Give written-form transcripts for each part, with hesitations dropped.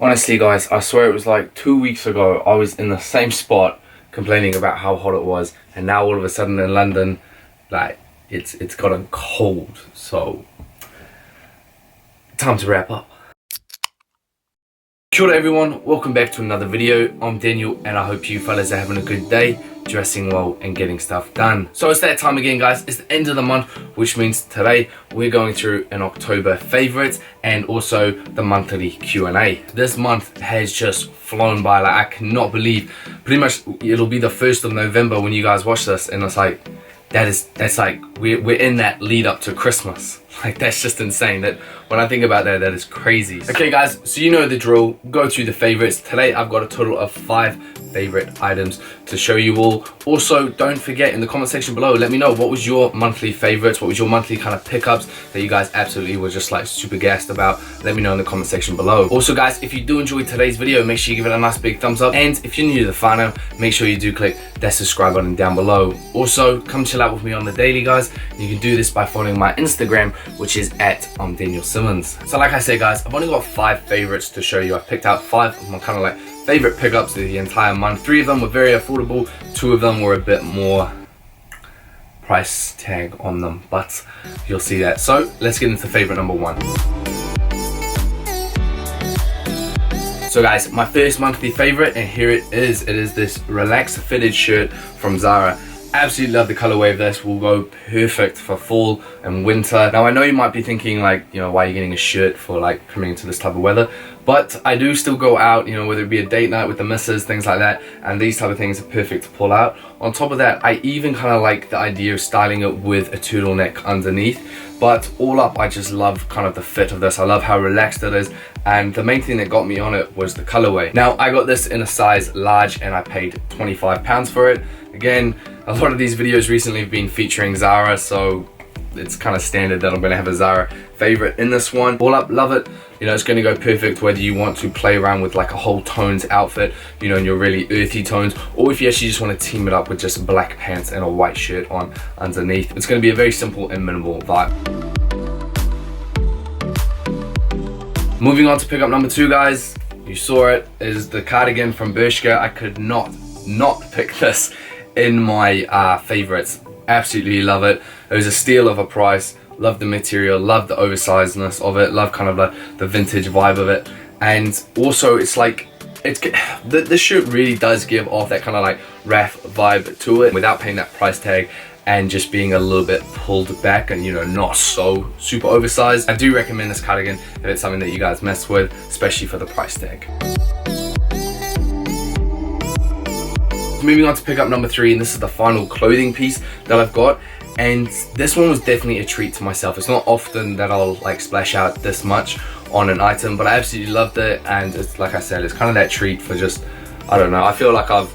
Honestly guys, I swear it was like 2 weeks ago I was in the same spot complaining about how hot it was, and now all of a sudden in London, like it's gotten cold. So time to wrap up. Kia ora everyone, welcome back to another video. I'm Daniel and I hope you fellas are having a good day, dressing well and getting stuff done. So it's that time again guys, it's the end of the month, which means today we're going through an October favorites and also the monthly Q&A. This month has just flown by, like I cannot believe, pretty much it'll be the 1st of November when you guys watch this, and it's like, that's like we're in that lead up to Christmas. Like that's just insane. That when I think about that, that is crazy. Okay guys, so you know the drill, go through the favorites. Today I've got a total of 5 favorite items to show you all. Also, don't forget in the comment section below, let me know what was your monthly favorites, what was your monthly kind of pickups that you guys absolutely were just like super gassed about. Let me know in the comment section below. Also guys, if you do enjoy today's video, make sure you give it a nice big thumbs up, and if you're new to the channel, make sure you do click that subscribe button down below. Also, come chill out with me on the daily guys. You can do this by following my Instagram, which is at Daniel Simmons. So like I said guys, I've only got 5 favorites to show you. I've picked out 5 of my kind of like favorite pickups of the entire month. 3 of them were very affordable, 2 of them were a bit more price tag on them, but you'll see that. So let's get into favorite number 1. So guys, my first monthly favorite, and here it is this relaxed fitted shirt from Zara. Absolutely love the colorway of this. Will go perfect for fall and winter. Now I know you might be thinking like, you know, why are you getting a shirt for like coming into this type of weather? But I do still go out, you know, whether it be a date night with the missus, things like that, and these type of things are perfect to pull out. On top of that, I even kind of like the idea of styling it with a turtleneck underneath. But all up, I just love kind of the fit of this. I love how relaxed it is, and the main thing that got me on it was the colorway. Now I got this in a size large and I paid £25 for it. Again, a lot of these videos recently have been featuring Zara, so it's kind of standard that I'm going to have a Zara favorite in this one. All up, love it. You know, it's going to go perfect whether you want to play around with like a whole tones outfit, you know, in your really earthy tones, or if you actually just want to team it up with just black pants and a white shirt on underneath. It's going to be a very simple and minimal vibe. Moving on to pickup number 2 guys, you saw it, is the cardigan from Bish Girl. I could not pick this in my favorites. Absolutely love it. It was a steal of a price. Love the material, love the oversizedness of it, love kind of the vintage vibe of it, and also it's like this shirt really does give off that kind of like RAF vibe to it without paying that price tag and just being a little bit pulled back and, you know, not so super oversized. I do recommend this cardigan if it's something that you guys mess with, especially for the price tag. Moving on to pickup number 3, and this is the final clothing piece that I've got, and this one was definitely a treat to myself. It's not often that I'll like splash out this much on an item, but I absolutely loved it, and it's like I said, it's kind of that treat for just, I don't know, I feel like I've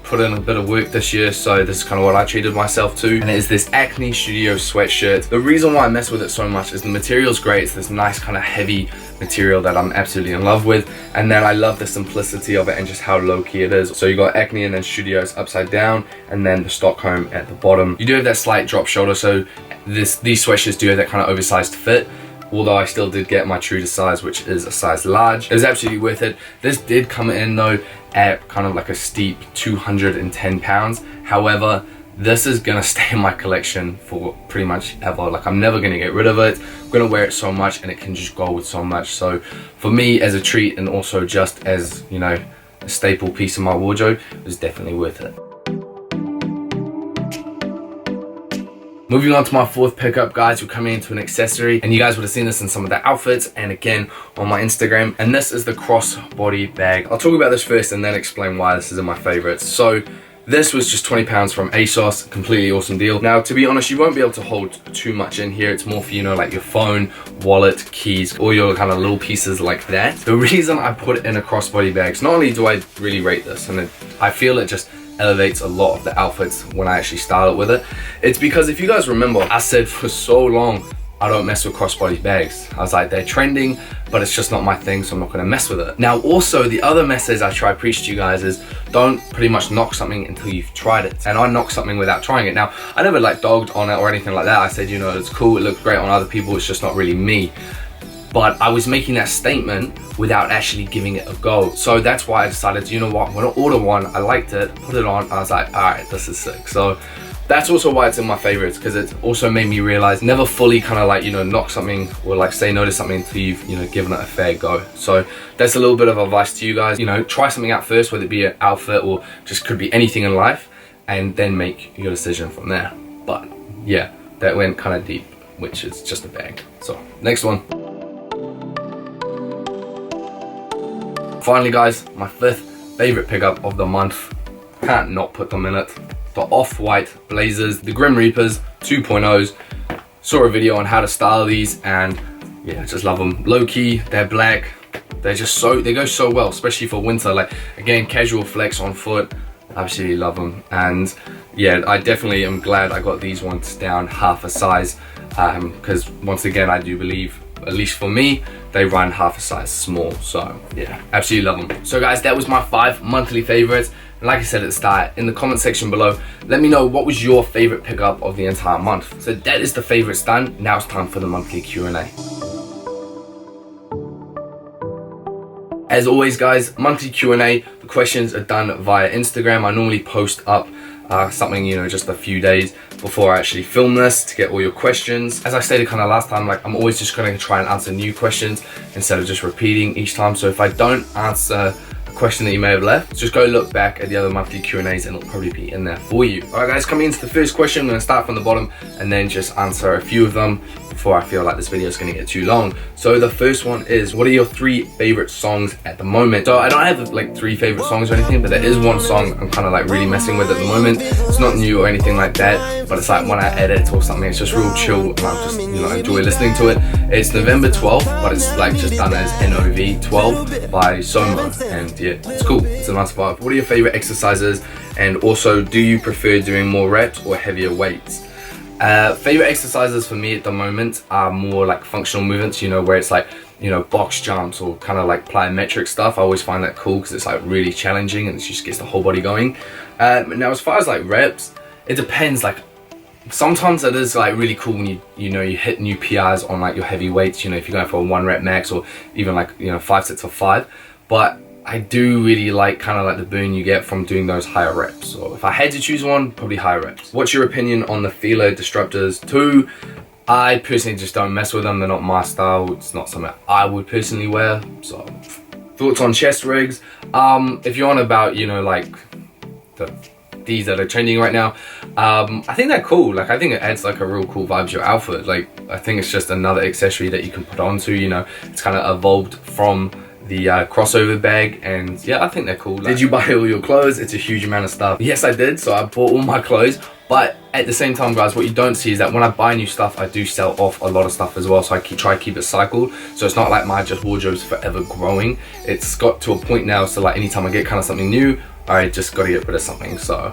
put in a bit of work this year, so this is kind of what I treated myself to, and it is this Acne Studios sweatshirt. The reason why I mess with it so much is the material's great. It's this nice kind of heavy material that I'm absolutely in love with, and then I love the simplicity of it and just how low-key it is. So you got Acne and then Studios upside down, and then the Stockholm at the bottom. You do have that slight drop shoulder, so these sweatshirts do have that kind of oversized fit, although I still did get my true to size, which is a size large. It was absolutely worth it. This did come in though at kind of like a steep £210. However, this is gonna stay in my collection for pretty much ever. Like I'm never gonna get rid of it. I'm gonna wear it so much and it can just go with so much. So for me as a treat, and also just as, you know, a staple piece of my wardrobe, it was definitely worth it. Moving on to my 4th pickup guys, we're coming into an accessory, and you guys would have seen this in some of the outfits and again on my Instagram, and this is the Crossbody Bag. I'll talk about this first and then explain why this is in my favorites. So this was just £20 from ASOS, completely awesome deal. Now to be honest, you won't be able to hold too much in here. It's more for, you know, like your phone, wallet, keys, all your kind of little pieces like that. The reason I put it in a crossbody bag is not only do I really rate this, and I feel it just elevates a lot of the outfits when I actually style it with it. It's because if you guys remember, I said for so long I don't mess with crossbody bags. I was like, they're trending, but it's just not my thing, so I'm not gonna mess with it. Now also, the other message I try to preach to you guys is don't pretty much knock something until you've tried it. And I knocked something without trying it. Now, I never like dogged on it or anything like that. I said, you know, it's cool, it looks great on other people, it's just not really me. but I was making that statement without actually giving it a go. So that's why I decided, you know what, I'm gonna order one. I liked it, put it on, I was like, all right, this is sick. So that's also why it's in my favorites, because it also made me realize never fully kind of like, you know, knock something or like say no to something until you've, you know, given it a fair go. So that's a little bit of advice to you guys. You know, try something out first, whether it be an outfit or just could be anything in life, and then make your decision from there. But yeah, that went kind of deep, which is just a bag. So next one. Finally guys, my 5th favorite pickup of the month. Can't not put them in it. The off-white blazers, the Grim Reapers 2.0s. Saw a video on how to style these, and yeah, I just love them. Low-key, they're black. They're just so, they go so well, especially for winter. Like, again, casual flex on foot. Absolutely love them. And yeah, I definitely am glad I got these ones down half a size, because once again, I do believe, at least for me, they run half a size small. So yeah, absolutely love them. So guys, that was my 5 monthly favorites. And like I said at the start, in the comment section below, let me know what was your favorite pickup of the entire month. So that is the favorites done. Now it's time for the monthly Q&A. As always guys, monthly Q&A, the questions are done via Instagram. I normally post up something, you know, just a few days before I actually film this to get all your questions. As I stated kind of last time, like I'm always just going to try and answer new questions instead of just repeating each time. So if I don't answer a question that you may have left, just go look back at the other monthly Q&As and it'll probably be in there for you. Alright guys, coming into the first question, I'm going to start from the bottom and then just answer a few of them before I feel like this video is going to get too long. So the first one is, what are your 3 favorite songs at the moment? So I don't have like 3 favorite songs or anything, but there is one song I'm kind of like really messing with at the moment. It's not new or anything like that, but it's like when I edit or something, it's just real chill and I just, you know, enjoy listening to it. It's November 12th, but it's like just done as NOV 12 by Soma, and yeah, it's cool. It's a nice vibe. What are your favorite exercises? And also, do you prefer doing more reps or heavier weights? Favorite exercises for me at the moment are more like functional movements, you know, where it's like, you know, box jumps or kind of like plyometric stuff. I always find that cool because it's like really challenging and it just gets the whole body going. Now as far as like reps, it depends. Like sometimes it is like really cool when you know you hit new PRs on like your heavy weights, you know, if you're going for a 1 rep max or even like, you know, 5 sets of 5. But I do really like kind of like the boon you get from doing those higher reps. So if I had to choose one, probably higher reps. What's your opinion on the Fila Disruptors 2? I personally just don't mess with them. They're not my style. It's not something I would personally wear. So thoughts on chest rigs? If you're on about, you know, like these that are trending right now, I think they're cool. Like I think it adds like a real cool vibe to your outfit. Like I think it's just another accessory that you can put onto, you know. It's kind of evolved from the crossover bag, and yeah, I think they're cool. Like, did you buy all your clothes? It's a huge amount of stuff. Yes, I did. So I bought all my clothes, but at the same time, guys, what you don't see is that when I buy new stuff, I do sell off a lot of stuff as well. So I try to keep it cycled. So it's not like my just wardrobe's forever growing. It's got to a point now, so like anytime I get kind of something new, I just got to get rid of something. So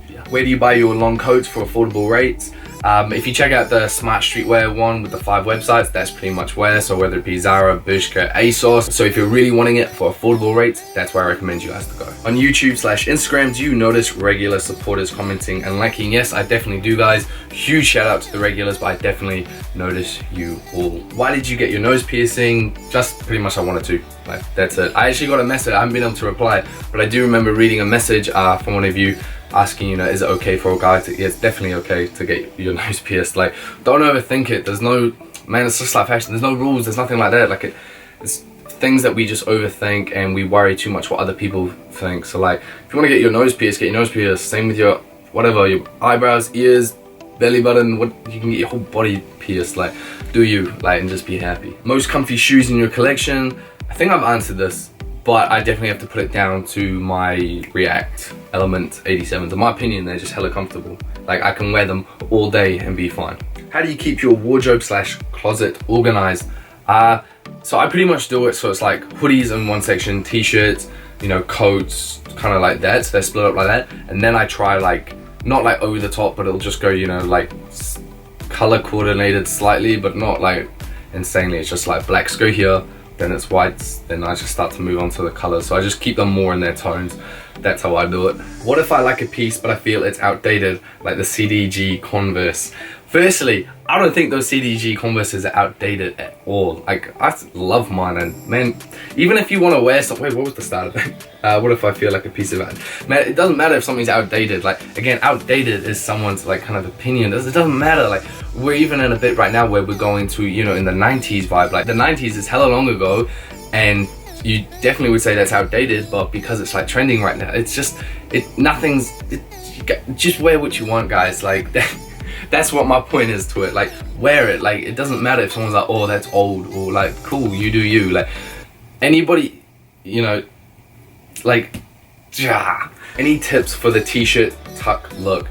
yeah. Where do you buy your long coats for affordable rates? If you check out the Smart Streetwear one with the 5 websites, that's pretty much where. So whether it be Zara, Bish Girl, ASOS. So if you're really wanting it for affordable rates, that's where I recommend you guys to go. On YouTube/Instagram, do you notice regular supporters commenting and liking? Yes, I definitely do, guys. Huge shout out to the regulars, but I definitely notice you all. Why did you get your nose piercing? Just pretty much I wanted to. Like, that's it. I actually got a message. I haven't been able to reply, but I do remember reading a message from one of you asking, you know, is it okay for a guy to, yeah, it's definitely okay to get your nose pierced. Like, don't overthink it. There's no, man, it's just like fashion. There's no rules. There's nothing like that. Like, it's things that we just overthink and we worry too much what other people think. So like, if you want to get your nose pierced, get your nose pierced. Same with your, whatever, your eyebrows, ears, belly button, what, you can get your whole body pierced. Like, do you, like, and just be happy. Most comfy shoes in your collection? I think I've answered this, but I definitely have to put it down to my React Element 87s. In my opinion, they're just hella comfortable. Like, I can wear them all day and be fine. How do you keep your wardrobe/closet organized? So I pretty much do it so it's like hoodies in one section, t-shirts, you know, coats, kind of like that. So they're split up like that. And then I try like, not like over the top, but it'll just go, you know, like color coordinated slightly, but not like insanely. It's just like blacks go here, then it's whites, then I just start to move on to the colors. So I just keep them more in their tones. That's how I do it. What if I like a piece but I feel it's outdated, like the CDG Converse? Firstly, I don't think those CDG Converses are outdated at all. Like, I love mine, and man, even if you want to wear something, wait, what was the start of that? What if I feel like a piece of it? Man, it doesn't matter if something's outdated. Like, again, outdated is someone's like kind of opinion. It doesn't matter. Like, we're even in a bit right now where we're going to, you know, in the 90s vibe. Like, the 90s is hella long ago, and you definitely would say that's outdated, but because it's like trending right now, it's just, just wear what you want, guys. Like, that's what my point is to it. Like, wear it. Like, it doesn't matter if someone's like, oh, that's old, or like, cool, you do you. Like, anybody, you know, like, any tips for the t-shirt tuck look?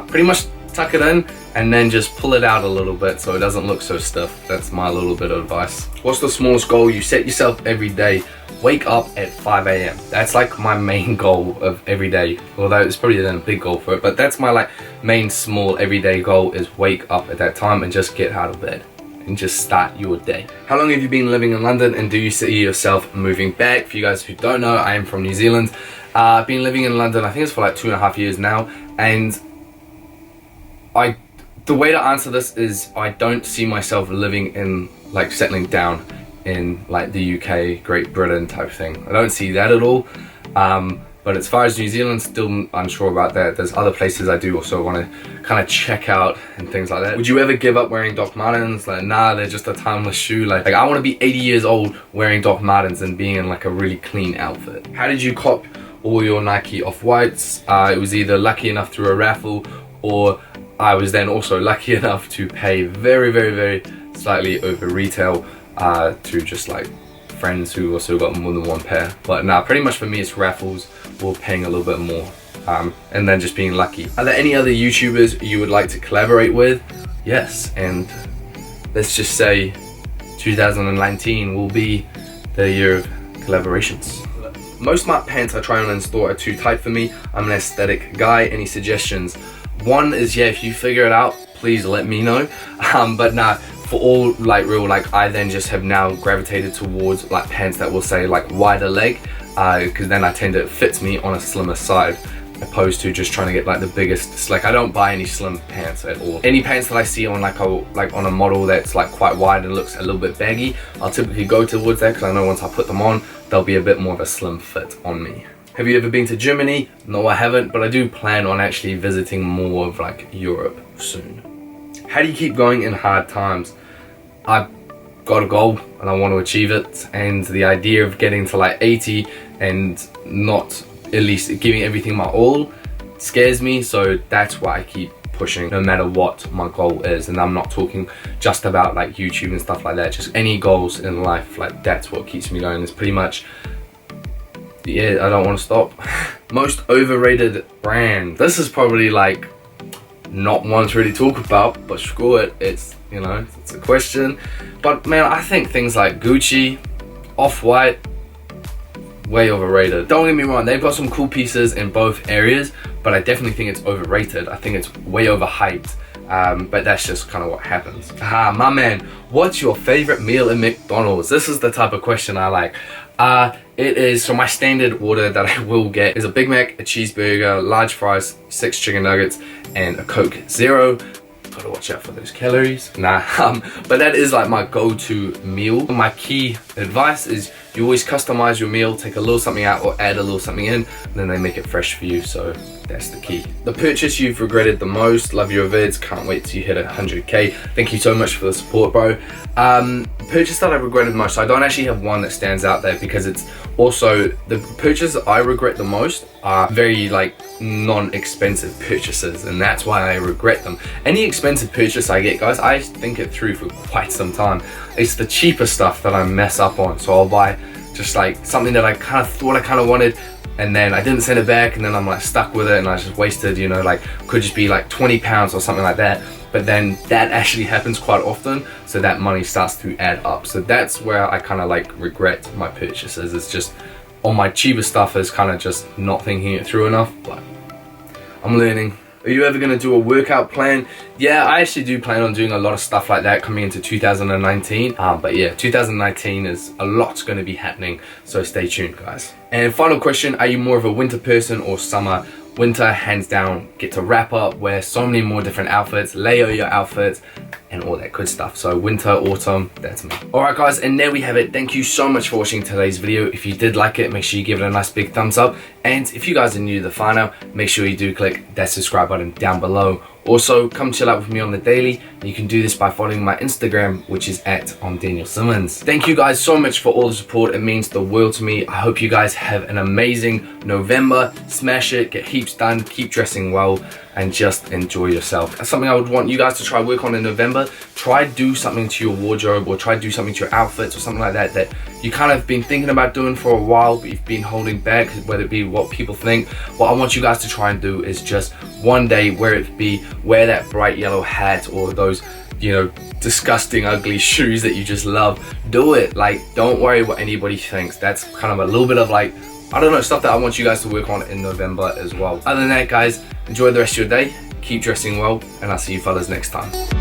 Pretty much tuck it in and then just pull it out a little bit so it doesn't look so stiff. That's my little bit of advice. What's the smallest goal you set yourself every day? Wake up at 5 a.m. That's like my main goal of every day. Although it's probably then a big goal for it, but that's my like main small everyday goal, is wake up at that time and just get out of bed and just start your day. How long have you been living in London, and do you see yourself moving back? For you guys who don't know, I am from New Zealand. I've been living in London, I think it's for like 2.5 years now, and the way to answer this is I don't see myself living in, like, settling down in like the UK, Great Britain type thing. I don't see that at all. But as far as New Zealand, still unsure about that. There's other places I do also want to kind of check out and things like that. Would you ever give up wearing Doc Martens? Like, nah, they're just a timeless shoe. Like I want to be 80 years old wearing Doc Martens and being in like a really clean outfit. How did you cop all your Nike Off-Whites? It was either lucky enough through a raffle, or I was then also lucky enough to pay very, very, very slightly over retail to just like friends who also got more than one pair. But nah, pretty much for me it's raffles or paying a little bit more, and then just being lucky. Are there any other YouTubers you would like to collaborate with? Yes, and let's just say 2019 will be the year of collaborations. Most of my pants I try on in store are too tight for me. I'm an aesthetic guy. Any suggestions? One is, yeah, if you figure it out, please let me know. But nah, for all like real, like I then just have now gravitated towards like pants that will say like wider leg, because then I tend to, it fits me on a slimmer side, opposed to just trying to get like the biggest. Like, I don't buy any slim pants at all. Any pants that I see on like on a model that's like quite wide and looks a little bit baggy, I'll typically go towards that, because I know once I put them on, they'll be a bit more of a slim fit on me. Have you ever been to Germany? No, I haven't, but I do plan on actually visiting more of like Europe soon. How do you keep going in hard times? I've got a goal and I want to achieve it, and the idea of getting to like 80 and not at least giving everything my all scares me, so that's why I keep pushing no matter what my goal is. And I'm not talking just about like YouTube and stuff like that, just any goals in life. Like, that's what keeps me going. It's pretty much, yeah, I don't want to stop. Most overrated brand. This is probably like not one to really talk about, but screw it, it's, you know, it's a question. But man, I think things like Gucci, Off-White, way overrated. Don't get me wrong, they've got some cool pieces in both areas, but I definitely think it's overrated. I think it's way overhyped. But that's just kind of what happens. My man, what's your favorite meal in McDonald's? This is the type of question I like. It is, so my standard order that I will get is a Big Mac, a cheeseburger, large fries, 6 chicken nuggets, and a Coke Zero. Gotta watch out for those calories. Nah, but that is like my go-to meal. My key advice is you always customize your meal, take a little something out or add a little something in, and then they make it fresh for you, so that's the key. The purchase you've regretted the most. Love your vids, can't wait till you hit 100k. Thank you so much for the support, bro. Purchase that I regretted most, I don't actually have one that stands out there, because it's also, the purchases I regret the most are very like non-expensive purchases, and that's why I regret them. Any expensive purchase I get, guys, I think it through for quite some time. It's the cheaper stuff that I mess up on, so I'll buy just like something that I kind of thought I kind of wanted, and then I didn't send it back, and then I'm like stuck with it, and I just wasted, you know, like could just be like 20 pounds or something like that. But then that actually happens quite often, so that money starts to add up. So that's where I kind of like regret my purchases. It's just on my cheaper stuff is kind of just not thinking it through enough, but I'm learning. Are you ever going to do a workout plan? Yeah, I actually do plan on doing a lot of stuff like that coming into 2019. But yeah, 2019 is a lot's going to be happening, so stay tuned, guys. And final question, are you more of a winter person or summer? winter, hands down, get to wrap up, wear so many more different outfits, layer your outfits, and all that good stuff. So winter, autumn, that's me. Alright guys, and there we have it. Thank you so much for watching today's video. If you did like it, make sure you give it a nice big thumbs up. And if you guys are new to the file now, make sure you do click that subscribe button down below. Also, come chill out with me on the daily. You can do this by following my Instagram, which is at Simmons. Thank you guys so much for all the support. It means the world to me. I hope you guys have an amazing November. Smash it, get heaps done, keep dressing well, and just enjoy yourself. That's something I would want you guys to try work on in November. Try do something to your wardrobe, or try do something to your outfits or something like that that you kind of been thinking about doing for a while, but you've been holding back, whether it be what people think. What I want you guys to try and do is just one day, wear that bright yellow hat or those, you know, disgusting ugly shoes that you just love. Do it. Like, don't worry what anybody thinks. That's kind of a little bit of, like, I don't know, stuff that I want you guys to work on in November as well. Other than that, guys, enjoy the rest of your day, keep dressing well, and I'll see you fellas next time.